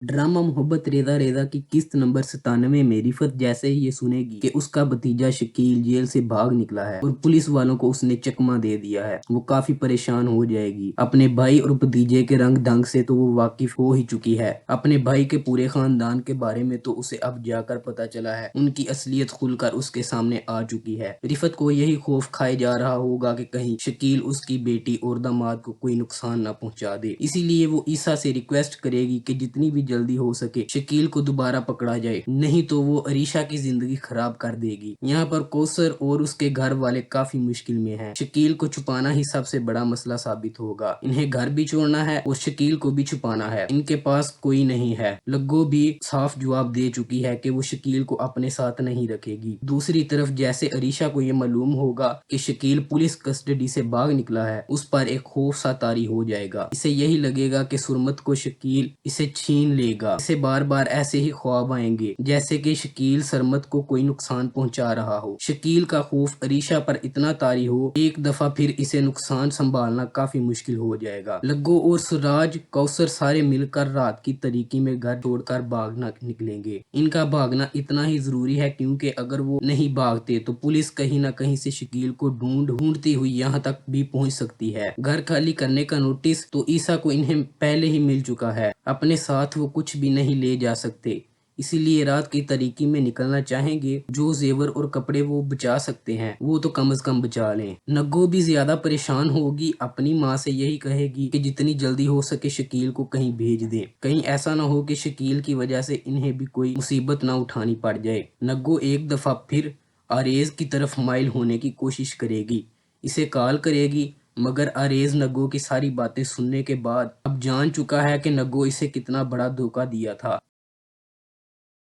Drama मोहब्बत Reza Reza की किस्त नंबर 97 में रिफत जैसे ही ये सुनेगी कि उसका भतीजा शकील जेल से भाग निकला है और पुलिस वालों को उसने चकमा दे दिया है, वो काफी परेशान हो जाएगी। अपने भाई और भतीजे के रंग ढंग से तो वो वाकिफ हो ही चुकी है। अपने भाई के पूरे खानदान के बारे में तो उसे अब जाकर पता चला है। उनकी असलियत खुलकर उसके सामने आ चुकी है। रिफत को यही खौफ खाए जा रहा होगा कि कहीं शकील उसकी बेटी और दामाद को कोई नुकसान न पहुंचा दे। इसीलिए वो ईसा से रिक्वेस्ट करेगी कि जितनी भी जल्दी हो सके शकील को दोबारा पकड़ा जाए, नहीं तो वो अरीशा की जिंदगी खराब कर देगी। यहाँ पर कौसर और उसके घर वाले काफी मुश्किल में हैं। शकील को छुपाना ही सबसे बड़ा मसला साबित होगा। इन्हें घर भी छोड़ना है और शकील को भी छुपाना है। इनके पास कोई नहीं है। लग्गो भी साफ जवाब दे चुकी है कि वो शकील को अपने साथ नहीं रखेगी। दूसरी तरफ जैसे अरीशा को ये मालूम होगा कि शकील पुलिस कस्टडी से भाग निकला है, उस पर एक खौफ सा तारी हो जाएगा। इसे यही लगेगा कि सुरमत को शकील इसे छीन लेगा। इसे बार बार ऐसे ही ख्वाब आएंगे जैसे कि शकील सरमत को कोई नुकसान पहुंचा रहा हो। शकील का खौफ अरीशा पर इतना तारी हो, एक दफा फिर इसे नुकसान संभालना काफी मुश्किल हो जाएगा। लग्गो और सुराज कौसर सारे मिलकर रात की तरीकी में घर छोड़कर भागना निकलेंगे। इनका भागना इतना ही जरूरी है क्योंकि अगर वो नहीं भागते तो पुलिस कहीं ना कहीं से शकील को ढूंढती हुई यहाँ तक भी पहुंच सकती है। घर खाली करने का नोटिस तो ईसा को इन्हें पहले ही मिल चुका है। अपने साथ वो कुछ भी नहीं ले जा सकते, इसीलिए रात की तरीकी में निकलना चाहेंगे। जो जेवर और कपड़े वो बचा सकते हैं वो तो कम से कम बचा लें। नग्गो भी ज्यादा परेशान होगी, अपनी माँ से यही कहेगी कि जितनी जल्दी हो सके शकील को कहीं भेज दें। कहीं ऐसा ना हो कि शकील की वजह से इन्हें भी कोई मुसीबत ना उठानी पड़ जाए। नग्गो एक दफा फिर आरेज की तरफ माइल होने की कोशिश करेगी, इसे कॉल करेगी, मगर आरेज नग्गो की सारी बातें सुनने के बाद अब जान चुका है कि नग्गो इसे कितना बड़ा धोखा दिया था।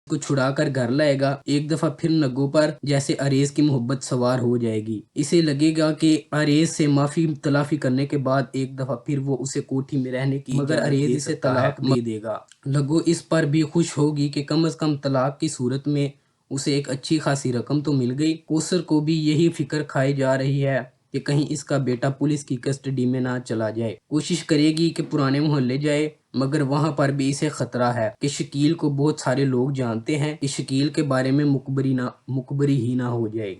को छुड़ाकर घर लाएगा। एक दफा फिर नग्गो पर जैसे अरेज की मोहब्बत सवार हो जाएगी। इसे लगेगा कि अरेज से माफी तलाफी करने के बाद एक दफा फिर वो उसे कोठी में रहने की, मगर अरेज इसे तलाक दे देगा। नग्गो इस पर भी खुश होगी कि कम से कम तलाक की सूरत में उसे एक अच्छी खासी रकम तो मिल गई। कौसर को भी यही फिक्र खाई जा रही है कि कहीं इसका बेटा पुलिस की कस्टडी में ना चला जाए। कोशिश करेगी कि पुराने मोहल्ले जाए, मगर वहां पर भी इसे खतरा है कि शकील को बहुत सारे लोग जानते हैं कि शकील के बारे में मुखबरी ही ना हो जाए।